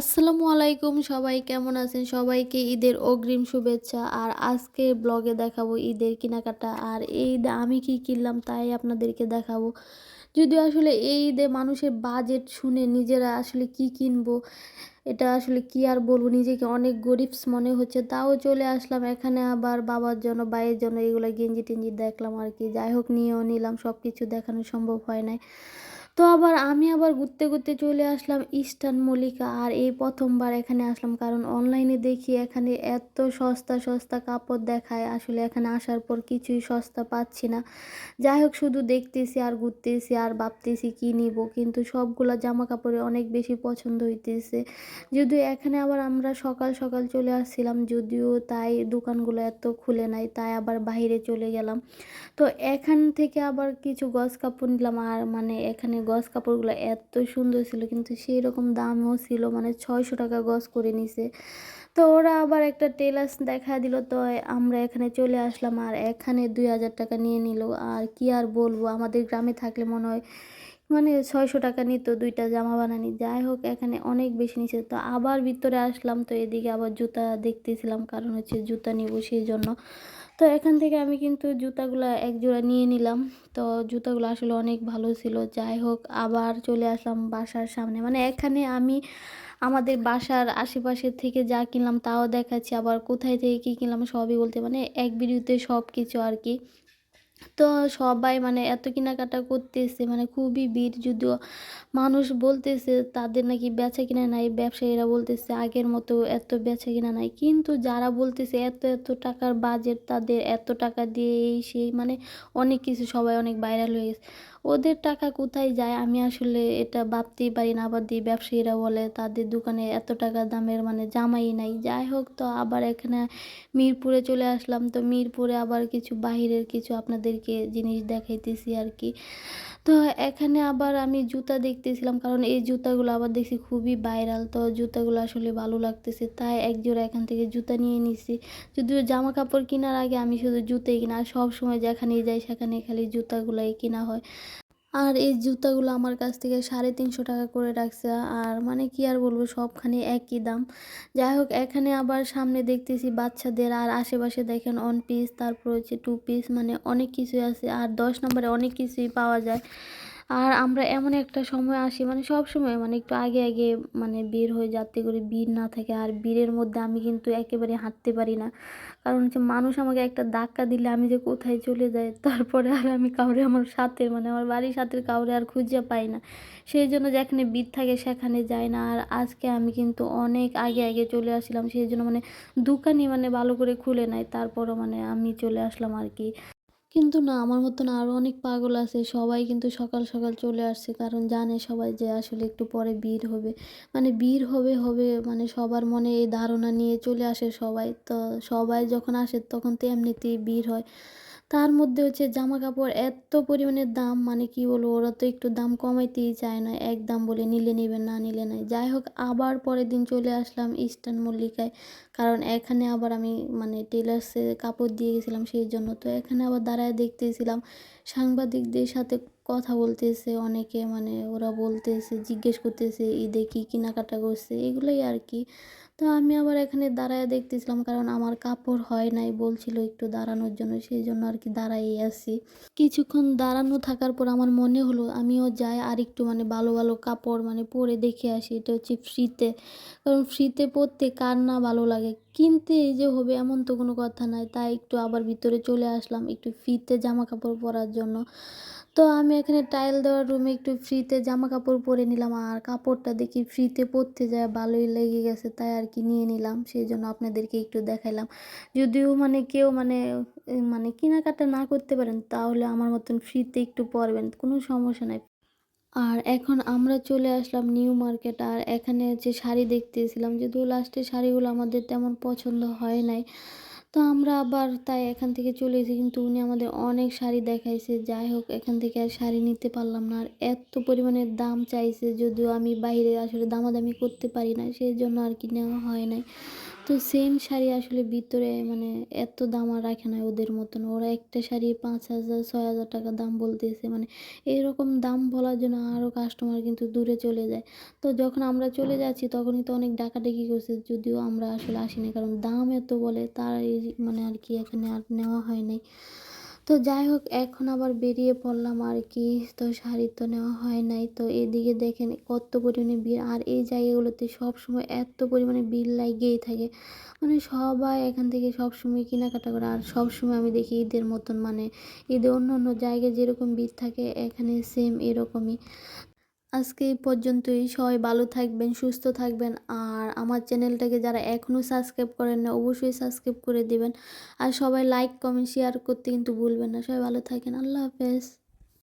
আসসালামু আলাইকুম, সবাই কেমন আছেন? সবাইকে ঈদের অগ্রিম শুভেচ্ছা। আর আজকে ব্লগে দেখাবো ঈদের কেনাকাটা। আর এই ঈদে আমি কি কিনলাম তাই আপনাদেরকে দেখাবো। যদিও আসলে এই ঈদে মানুষের বাজেট শুনে নিজেরা আসলে কি কিনবো, এটা আসলে কি আর বলবো, নিজেকে অনেক গরিবস মনে হচ্ছে। তাও চলে আসলাম এখানে, আবার বাবার জন্য, ভাইয়ের জন্য এগুলো গেঞ্জি টেঞ্জি দেখলাম আর কি। যাই হোক, নিয়েও নিলাম, সব কিছু দেখানো সম্ভব হয় নাই। তো আমি ঘুরতে ঘুরতে চলে আসলাম ইস্টার্ন মল্লিকা। আর এই প্রথমবার এখানে আসলাম, কারণ অনলাইনে দেখি এখানে এত সস্তা সস্তা কাপড় দেখায়, আসলে এখানে আসার পর কিছুই সস্তা পাচ্ছি না। যাই হোক, শুধু দেখতেছি আর ঘুরতেছি আর ভাবতেছি কি নিব, কিন্তু সবগুলা জামা কাপড়ে অনেক বেশি পছন্দ হইতেছে। যদিও এখানে আবার আমরা সকাল সকাল চলে আসছিলাম, যদিও তাই দোকানগুলো এত খুলে নাই, তাই আবার বাইরে চলে গেলাম। তো এখান থেকে আবার কিছু গজ কাপড় নিলাম। আর এখানে গজ কাপড়গুলো এত সুন্দর ছিল, কিন্তু সেই রকম দামও ছিল, 600 টাকা গজ করে নিছে। তো ওরা আবার একটা টেলার্স দেখা দিল, তো আমরা এখানে চলে আসলাম। আর এখানে 2000 টাকা নিয়ে নিল। আর কি আর বলবো, আমাদের গ্রামে থাকলে মনে হয় 600 টাকা নিত দুইটা জামা বানানি। যাই হোক, এখানে অনেক বেশি নিচে। তো আবার ভিতরে আসলাম, তো এদিকে আবার জুতা দেখতেছিলাম, কারণ হচ্ছে জুতা নিব সেই জন্য। তো এখান থেকে আমি কিন্তু জুতাগুলা এক জোড়া নিয়ে নিলাম। তো জুতাগুলো আসলে অনেক ভালো ছিল। যাই হোক, আবার চলে আসলাম বাসার সামনে। এখানে আমি আমাদের বাসার আশেপাশের থেকে যা কিনলাম তাও দেখাচ্ছি, আবার কোথায় থেকে কী কিনলাম সবই বলতে, এক ভিডিওতে সব কিছু আর কি। তো সবাই এত কেনাকাটা করতেছে, খুবই ভিড়। যদিও মানুষ বলতেছে তাদের নাকি বেচাকেনা নাই, ব্যবসায়ীরা বলতেছে আগের মতো এত বেচাকেনা নাই। কিন্তু যারা বলতেছে এত এত টাকার বাজেট, তাদের এত টাকা দিয়ে এই সেই অনেক কিছু, সবাই অনেক ভাইরাল হয়ে গেছে। ওদের টাকা কোথায় যায় আমি আসলে এটা ভাবতেই পারি না। আবার দিয়ে ব্যবসায়ীরা বলে তাদের দোকানে এত টাকা দামের জামাই নাই। যাই হোক, তো আবার এখানে মিরপুরে চলে আসলাম। তো মিরপুরে আবার কিছু বাহিরের কিছু আপনাদেরকে জিনিস দেখাইতেছি আর কি। তো এখানে আবার আমি জুতা দেখতেছিলাম, কারণ এই জুতাগুলো আবার দেখছি খুবই ভাইরাল। তো জুতাগুলো আসলে ভালো লাগতেছে, তাই এক জোড়া এখান থেকে জুতা নিয়ে নিছি। যদিও জামা কাপড় কেনার আগে আমি শুধু জুতোই কিনা, আর সব সময় যেখানেই যাই সেখানে খালি জুতাগুলাই কিনা হয়। আর এই জুতাগুলো আমার কাছ থেকে 350 টাকা করে রাখছে। আর কি আর বলবো, সবখানে একই দাম। যাই হোক, এখানে আবার সামনে দেখতেছি বাচ্চাদের, আর আশেপাশে দেখেন ওয়ান পিস, তারপর হচ্ছে টু পিস, অনেক কিছুই আছে। আর 10 নম্বরে অনেক কিছুই পাওয়া যায়। আর আমরা এমন একটা সময় আসি, সব সময় একটু আগে আগে বের হয়ে, যাতে করে ভিড় না থাকে। আর ভিড়ের মধ্যে আমি কিন্তু একেবারে হাঁটতে পারি না, কারণ হচ্ছে মানুষ আমাকে একটা ধাক্কা দিলে আমি যে কোথায় চলে যাই, তারপরে আর আমি কাউরে আমার সাথে আমার বাড়ির সাথে কাউরে আর খুঁজে পাই না। সেই জন্য যেখানে ভিড় থাকে সেখানে যাই না। আর আজকে আমি কিন্তু অনেক আগে আগে চলে আসলাম, সেই জন্য দোকানই ভালো করে খুলে নাই, তারপরও আমি চলে আসলাম আর কি। কিন্তু না, আমার মতন আরও অনেক পাগল আছে, সবাই কিন্তু সকাল সকাল চলে আসছে, কারণ জানে সবাই যে আসলে একটু পরে ভিড় হবে। ভিড় হবে হবে, সবার মনে এই ধারণা নিয়ে চলে আসে সবাই। তো সবাই যখন আসে তখন তো এমনিতেই ভিড় হয়। তার মধ্যে হচ্ছে জামা কাপড় এত পরিমাণে দাম, কি বলবো, ওরা তো একটু দাম কমাইতেই চায় না, এক দাম বলে নিলে নেবেন, না নিলে নাই। যাই হোক, আবার পরের দিন চলে আসলাম ইস্টার্ন মল্লিকায়, কারণ এখানে আবার আমি টেলার্সে কাপড় দিয়ে গেছিলাম সেই জন্য। তো এখানে আবার দাঁড়ায় দেখতেছিলাম, সাংবাদিকদের সাথে কথা বলতেছে অনেকে, ওরা বলতেছে, জিজ্ঞেস করতেছে ঈদে কী কেনাকাটা করছে, এগুলোই আর কি। তো আমি আবার এখানে দাঁড়ায় দেখতেছিলাম, কারণ আমার কাপড় হয় নাই, বলছিল একটু দাঁড়ানোর জন্য, সেই জন্য আর কি দাঁড়াই আছি। কিছুক্ষণ দাঁড়ানো থাকার পর আমার মনে হলো আমিও যাই, আর একটু ভালো ভালো কাপড় পরে দেখে আসি। এটা হচ্ছে ফ্রিতে, কারণ ফ্রিতে পরতে কার না ভালো লাগে, কিনতে এই যে হবে এমন তো কোনো কথা নাই। তাই একটু আবার ভিতরে চলে আসলাম একটু ফ্রিতে জামা কাপড় পরার জন্য। তো আমি এখানে টাইল দেওয়ার রুমে একটু ফ্রিতে জামা কাপড় পরে নিলাম, আর কাপড়টা দেখি ফ্রিতে পরতে যায় ভালোই লেগে গেছে, তাই আর কি নিয়ে নিলাম, সেই জন্য আপনাদেরকে একটু দেখাইলাম। যদিও কেউ কেনাকাটা না করতে পারেন, তাহলে আমার মতন ফ্রিতে একটু পরবেন, কোনো সমস্যা নাই। আর এখন আমরা চলে আসলাম নিউ মার্কেট। আর এখানে হচ্ছে শাড়ি দেখতেছিলাম, যদিও লাস্টে শাড়িগুলো আমাদের তেমন পছন্দ হয় নাই। তো আমরা আবার তাই এখান থেকে চলে এসেছি, কিন্তু উনি আমাদের অনেক শাড়ি দেখাইছে। যাই হোক, এখান থেকে আর শাড়ি নিতে পারলাম না, আর এত পরিমাণে দাম চাইছে, যদিও আমি বাইরে আসলে দামাদামি করতে পারি না, সেই জন্য আর কি নেওয়া হয় নাই। তো সেম শাড়ি আসলে ভিতরে মানে এত দাম আর রাখে না ওদের মতন। ওরা একটা শাড়ি ৫,০০০ ৬,০০০ টাকা দাম বলতেছে। মানে এরকম দাম বলার জন্য আরও কাস্টমার কিন্তু দূরে চলে যায়। তো যখন আমরা চলে যাচ্ছি তখনই তো অনেক ডাকাডাকি করছে। যদিও আমরা আসলে আসিনি। কারণ দাম এত বলে তাই মানে আর কি এখানে আর নেওয়া হয় নাই। তো যাই হোক এখন আবার বেরিয়ে পড়লাম আর কি। তো শাড়ি তো নেওয়া হয় নাই। তো এদিকে দেখেন কত পরিমাণে ভিড়। আর এই জায়গাগুলোতে সবসময় এত পরিমাণে ভিড় লাগেই থাকে। মানে সবাই এখান থেকে সবসময় কেনাকাটা করে। আর সবসময় আমি দেখি ঈদের মতন মানে ঈদে অন্য জায়গায় যেরকম ভিড় থাকে এখানে সেম এরকমই। আজকে এই পর্যন্তই। সবাই ভালো থাকবেন, সুস্থ থাকবেন। আর আমার চ্যানেলটাকে যারা এখনও সাবস্ক্রাইব করেন না অবশ্যই সাবস্ক্রাইব করে দিবেন। আর সবাই লাইক, কমেন্ট, শেয়ার করতে কিন্তু ভুলবেন না। সবাই ভালো থাকেন। আল্লাহ হাফেজ।